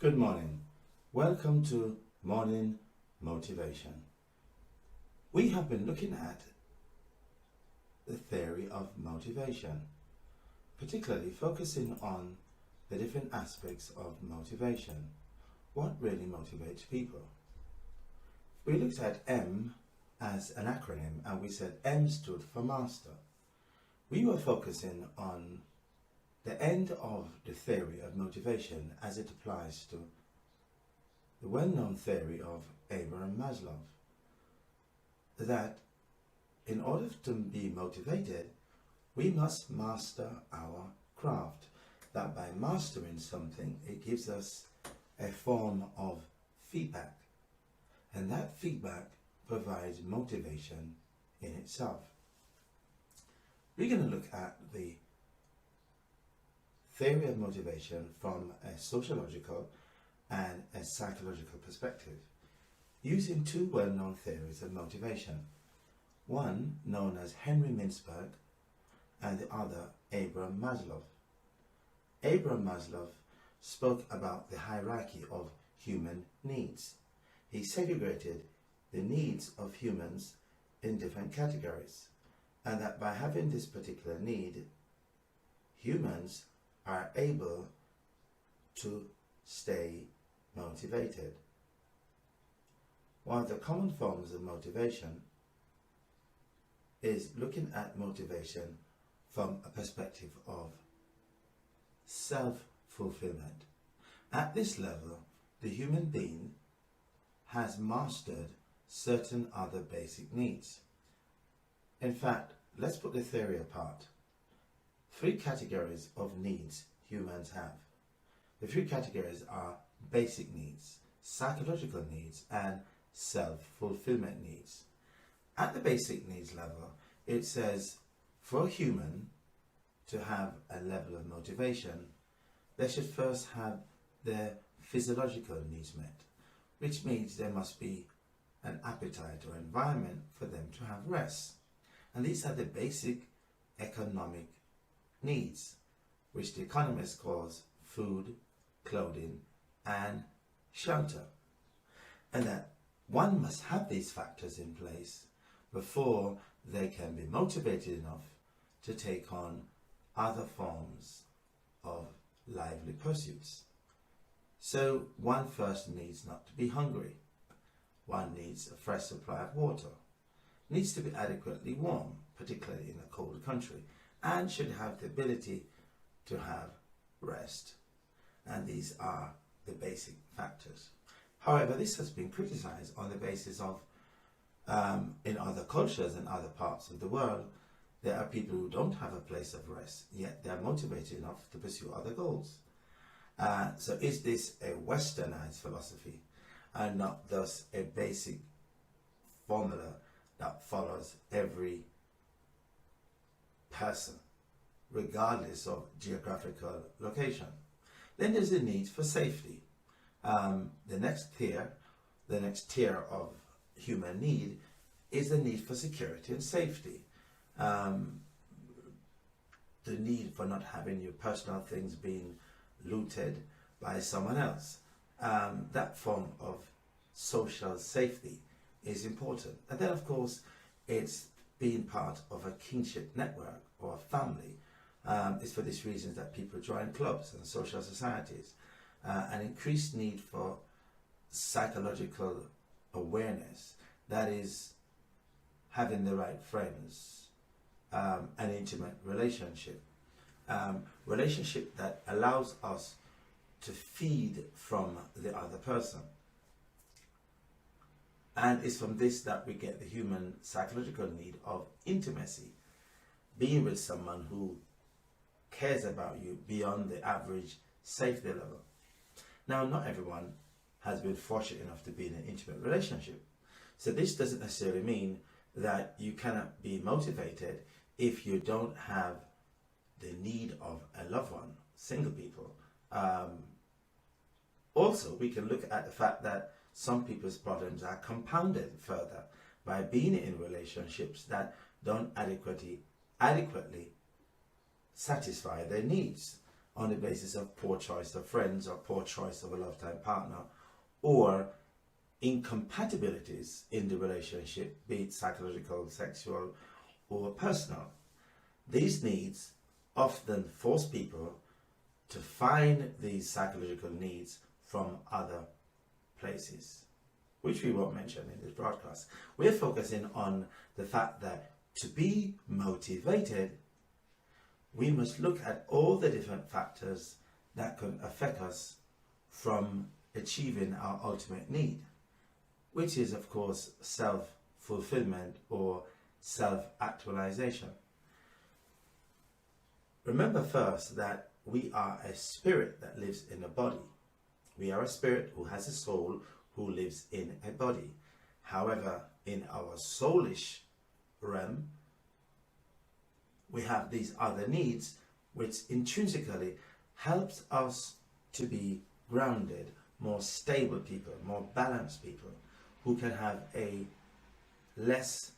Good morning. Welcome to Morning Motivation. We have been looking at the theory of motivation, particularly focusing on the different aspects of motivation. What really motivates people? We looked at M as an acronym and we said M stood for master. We were focusing on the end of the theory of motivation as it applies to the well-known theory of Abraham Maslow, that in order to be motivated, we must master our craft. That by mastering something, it gives us a form of feedback, and that feedback provides motivation in itself. We're going to look at the theory of motivation from a sociological and a psychological perspective, using two well-known theories of motivation, one known as Henry Mintzberg and the other Abraham Maslow. Abraham Maslow spoke about the hierarchy of human needs. He segregated the needs of humans in different categories, and that by having this particular need, humans are able to stay motivated. One of the common forms of motivation is looking at motivation from a perspective of self-fulfillment. At this level, the human being has mastered certain other basic needs. In fact, let's put the theory apart. Three categories of needs humans have. The three categories are basic needs, psychological needs, and self-fulfillment needs. At the basic needs level, it says for a human to have a level of motivation, they should first have their physiological needs met, which means there must be an appetite or environment for them to have rest. And these are the basic economic needs, which the economist calls food, clothing, and shelter. And that one must have these factors in place before they can be motivated enough to take on other forms of lively pursuits. So one first needs not to be hungry. One needs a fresh supply of water, needs to be adequately warm, particularly in a cold country, and should have the ability to have rest. And these are the basic factors. However, this has been criticized on the basis of in other cultures and other parts of the world, there are people who don't have a place of rest, yet they're motivated enough to pursue other goals. So is this a westernized philosophy and not thus a basic formula that follows every person, regardless of geographical location? Then there's the need for safety. The next tier of human need is the need for security and safety. The need for not having your personal things being looted by someone else. That form of social safety is important. And then, of course, it's being part of a kinship network or a family. It's for these reasons that people join clubs and social societies. An increased need for psychological awareness, that is having the right friends, an intimate relationship, relationship that allows us to feed from the other person. And it's from this that we get the human psychological need of intimacy, being with someone who cares about you beyond the average safety level. Now, not everyone has been fortunate enough to be in an intimate relationship. So this doesn't necessarily mean that you cannot be motivated if you don't have the need of a loved one, single people. Also, we can look at the fact that some people's problems are compounded further by being in relationships that don't adequately satisfy their needs. on the basis of poor choice of friends or poor choice of a lifetime partner, or incompatibilities in the relationship, be it psychological, sexual, or personal. These needs often force people to find these psychological needs from other places, which we won't mention in this broadcast. We're focusing on the fact that to be motivated, we must look at all the different factors that can affect us from achieving our ultimate need, which is, of course, self-fulfillment or self-actualization. Remember first that we are a spirit that lives in a body. We are a spirit who has a soul who lives in a body. However, in our soulish realm, we have these other needs which intrinsically helps us to be grounded, more stable people, more balanced people, who can have a less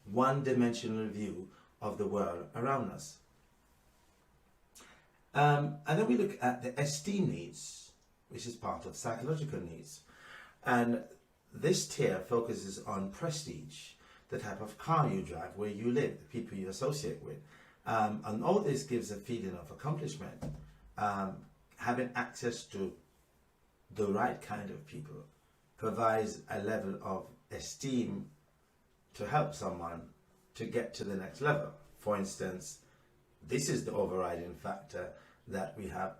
one-dimensional view of the world around us. And then we look at the esteem needs, which is part of psychological needs. And this tier focuses on prestige, the type of car you drive, where you live, the people you associate with. And all this gives a feeling of accomplishment. Having access to the right kind of people provides a level of esteem to help someone to get to the next level. For instance, this is the overriding factor that we have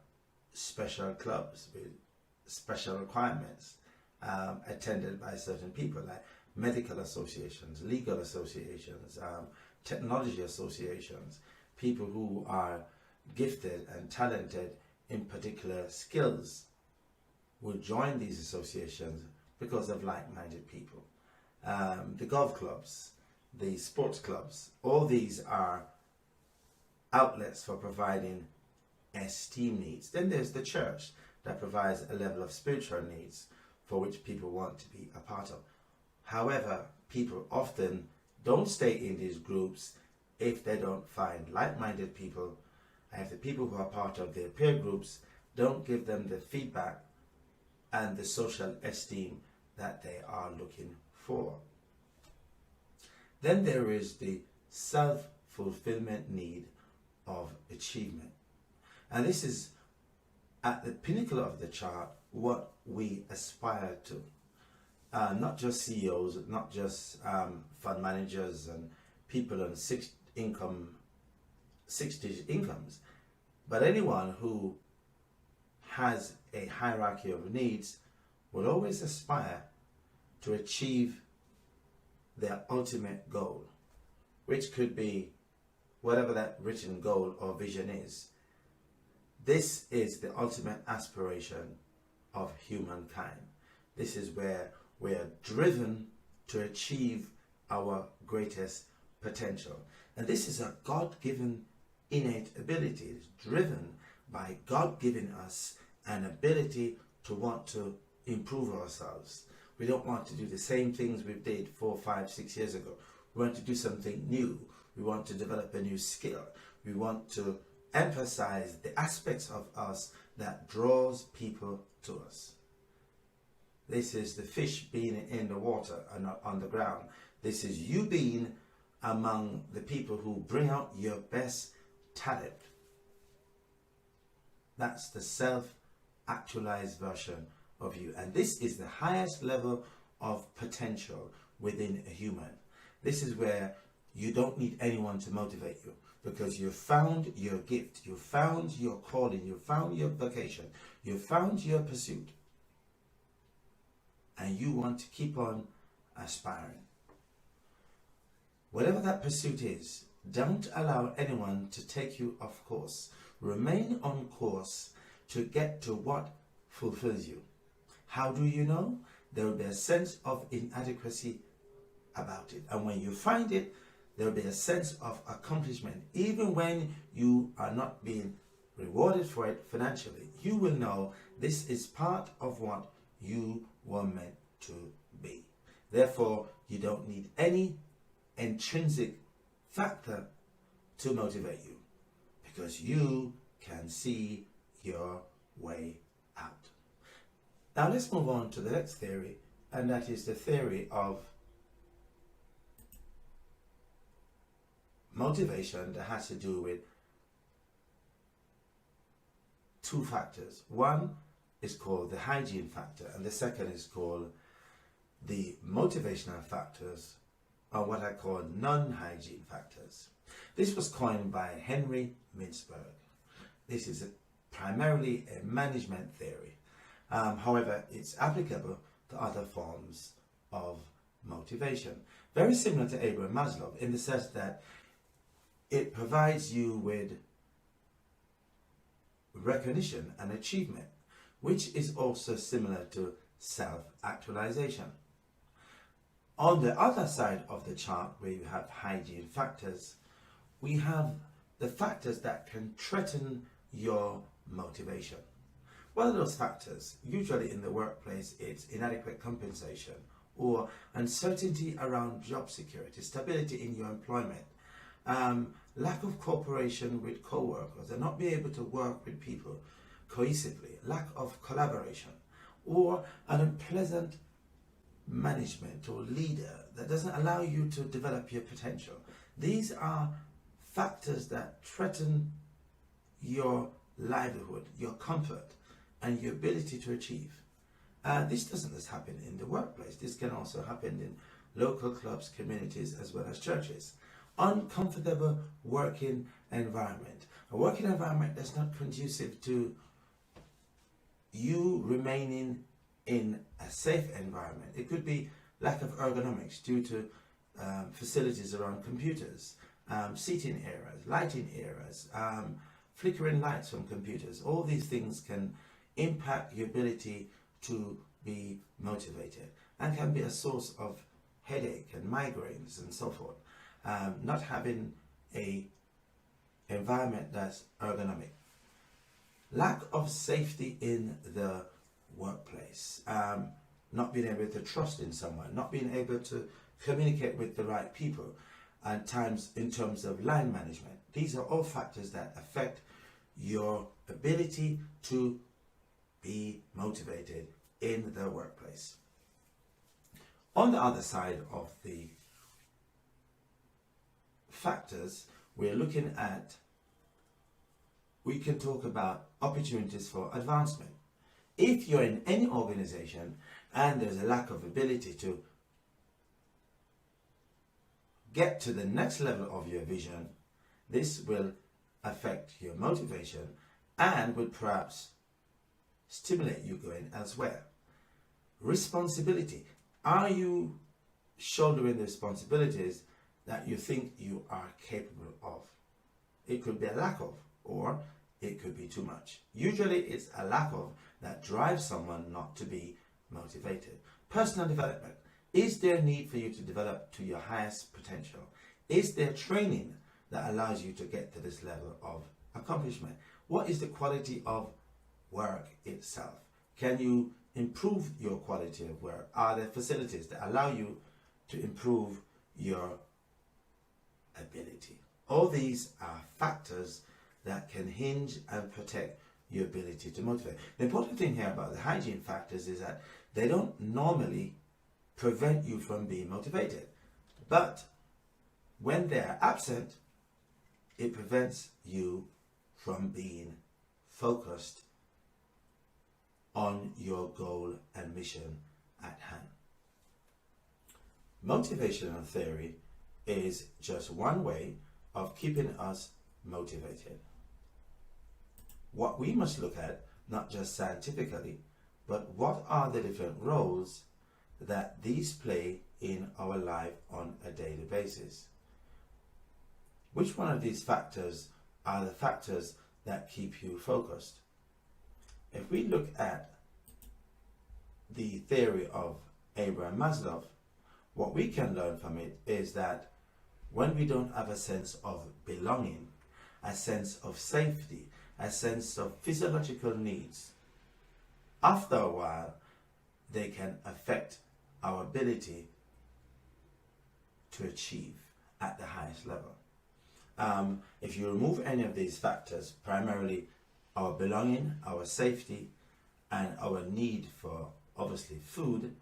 special clubs with special requirements attended by certain people, like medical associations, legal associations, technology associations, people who are gifted and talented in particular skills will join these associations because of like-minded people. The golf clubs, the sports clubs, all these are outlets for providing esteem needs. Then there's the church that provides a level of spiritual needs for which people want to be a part of. However, people often don't stay in these groups if they don't find like-minded people, and if the people who are part of their peer groups don't give them the feedback and the social esteem that they are looking for. Then there is the self-fulfillment need of achievement. And this is at the pinnacle of the chart what we aspire to. Not just CEOs, not just fund managers and people on six-digit incomes, but anyone who has a hierarchy of needs will always aspire to achieve their ultimate goal, which could be whatever that written goal or vision is. This is the ultimate aspiration of humankind. This is where we are driven to achieve our greatest potential. And this is a God-given innate ability. It's driven by God giving us an ability to want to improve ourselves. We don't want to do the same things we did 4, 5, 6 years ago. We want to do something new. We want to develop a new skill. We want to emphasize the aspects of us that draws people to us. This is the fish being in the water and not on the ground. This is you being among the people who bring out your best talent. That's the self-actualized version of you. And this is the highest level of potential within a human. This is where you don't need anyone to motivate you, because you've found your gift, you've found your calling, you've found your vocation, you've found your pursuit, and you want to keep on aspiring. Whatever that pursuit is, don't allow anyone to take you off course. Remain on course to get to what fulfills you. How do you know? There will be a sense of inadequacy about it. And when you find it, there will be a sense of accomplishment. Even when you are not being rewarded for it financially, you will know this is part of what you were meant to be. Therefore, you don't need any intrinsic factor to motivate you, because you can see your way out. Now let's move on to the next theory, and that is the theory of motivation that has to do with two factors. One is called the hygiene factor, and the second is called the motivational factors, or what I call non-hygiene factors. This was coined by Henry Mintzberg. This is primarily a management theory. However, it's applicable to other forms of motivation. Very similar to Abraham Maslow in the sense that it provides you with recognition and achievement, which is also similar to self-actualization. On the other side of the chart, where you have hygiene factors, we have the factors that can threaten your motivation. What are those factors? Usually in the workplace, it's inadequate compensation or uncertainty around job security, stability in your employment, lack of cooperation with co-workers and not being able to work with people cohesively, lack of collaboration, or an unpleasant management or leader that doesn't allow you to develop your potential. These are factors that threaten your livelihood, your comfort, and your ability to achieve. This doesn't just happen in the workplace. This can also happen in local clubs, communities, as well as churches. Uncomfortable working environment. A working environment that's not conducive to you remaining in a safe environment. It could be lack of ergonomics due to facilities around computers, seating areas, lighting areas, flickering lights from computers. All these things can impact your ability to be motivated and can be a source of headache and migraines and so forth. Not having a environment that's ergonomic. Lack of safety in the workplace. Not being able to trust in someone, not being able to communicate with the right people, and times in terms of line management. These are all factors that affect your ability to be motivated in the workplace. On the other side of the factors, we're looking at, we can talk about opportunities for advancement. If you're in any organization and there's a lack of ability to get to the next level of your vision, this will affect your motivation and will perhaps stimulate you going elsewhere. Responsibility. Are you shouldering the responsibilities that you think you are capable of? It could be a lack of, or it could be too much. Usually it's a lack of that drives someone not to be motivated. Personal development. Is there a need for you to develop to your highest potential? Is there training that allows you to get to this level of accomplishment? What is the quality of work itself? Can you improve your quality of work? Are there facilities that allow you to improve your ability? All these are factors that can hinge and protect your ability to motivate. The important thing here about the hygiene factors is that they don't normally prevent you from being motivated, but when they're absent, it prevents you from being focused on your goal and mission at hand. Motivational theory is just one way of keeping us motivated. What we must look at, not just scientifically, but what are the different roles that these play in our life on a daily basis? Which one of these factors are the factors that keep you focused? If we look at the theory of Abraham Maslow, what we can learn from it is that when we don't have a sense of belonging, a sense of safety, a sense of physiological needs, after a while, they can affect our ability to achieve at the highest level. If you remove any of these factors, primarily our belonging, our safety, and our need for obviously food,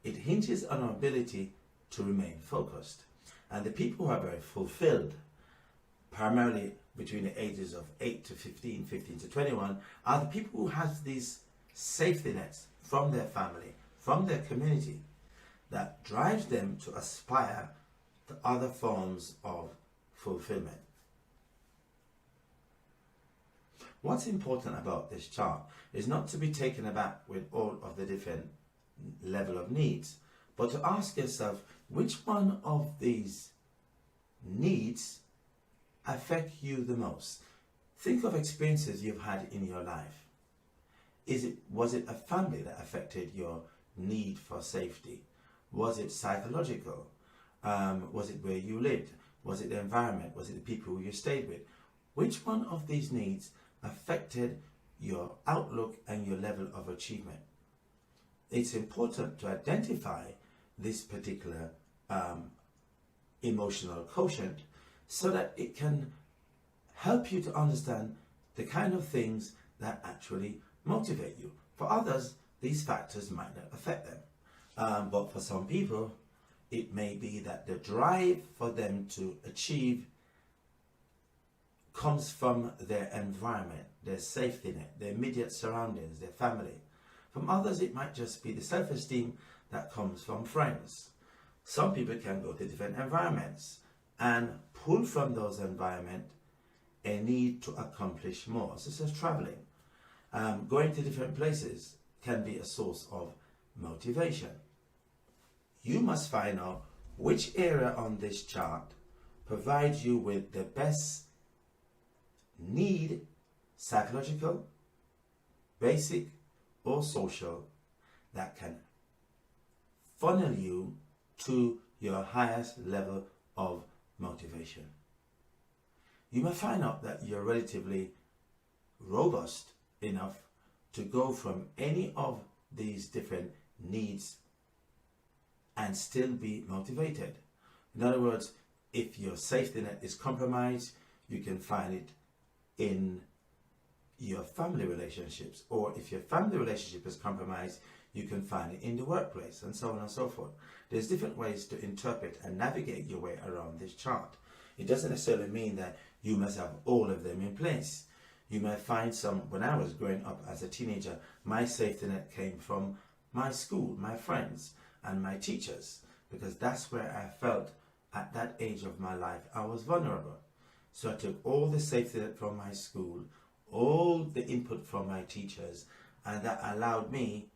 it hinges on our ability to remain focused. And the people who are very fulfilled, primarily between the ages of 8 to 15, 15 to 21, are the people who have these safety nets from their family, from their community, that drives them to aspire to other forms of fulfillment. What's important about this chart is not to be taken aback with all of the different level of needs, but to ask yourself, which one of these needs affect you the most? Think of experiences you've had in your life. Was it a family that affected your need for safety? Was it psychological? Was it where you lived? Was it the environment? Was it the people who you stayed with? Which one of these needs affected your outlook and your level of achievement? It's important to identify this particular emotional quotient so that it can help you to understand the kind of things that actually motivate you. For others, these factors might not affect them. But for some people, it may be that the drive for them to achieve comes from their environment, their safety net, their immediate surroundings, their family. From others, it might just be the self-esteem that comes from friends. Some people can go to different environments and pull from those environments a need to accomplish more, such as traveling. Going to different places can be a source of motivation. You must find out which area on this chart provides you with the best need, psychological, basic, or social, that can funnel you to your highest level of motivation. You may find out that you're relatively robust enough to go from any of these different needs and still be motivated. In other words, if your safety net is compromised, you can find it in your family relationships, or if your family relationship is compromised, you can find it in the workplace, and so on and so forth. There's different ways to interpret and navigate your way around this chart. It doesn't necessarily mean that you must have all of them in place. You may find some. When I was growing up as a teenager, my safety net came from my school, my friends, and my teachers, because that's where I felt at that age of my life I was vulnerable. So I took all the safety net from my school, all the input from my teachers, and that allowed me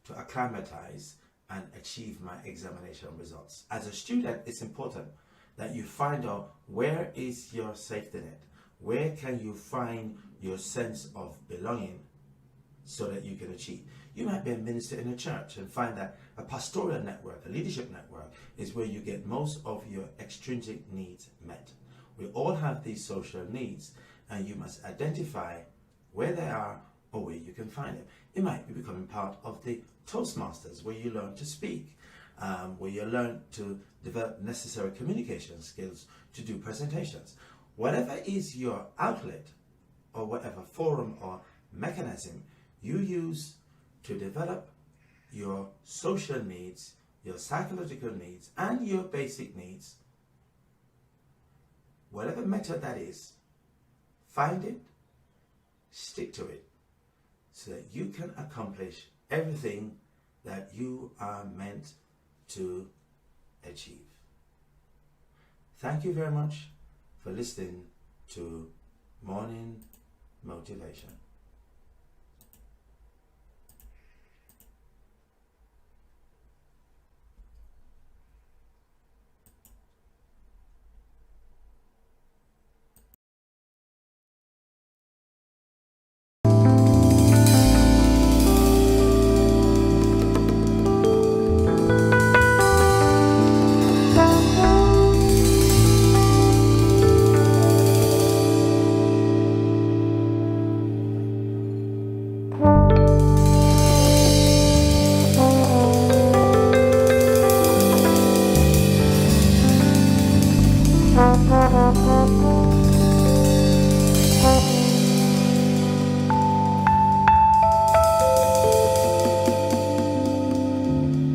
to acclimatize and achieve my examination results. As a student, it's important that you find out where is your safety net, where can you find your sense of belonging so that you can achieve. You might be a minister in a church and find that a pastoral network, a leadership network, is where you get most of your extrinsic needs met. We all have these social needs, and you must identify where they are or where you can find them. It might be becoming part of the Toastmasters, where you learn to speak, where you learn to develop necessary communication skills to do presentations. Whatever is your outlet, or whatever forum or mechanism you use to develop your social needs, your psychological needs, and your basic needs, whatever method that is, find it, stick to it, so that you can accomplish everything that you are meant to achieve. Thank you very much for listening to Morning Motivation. Bye.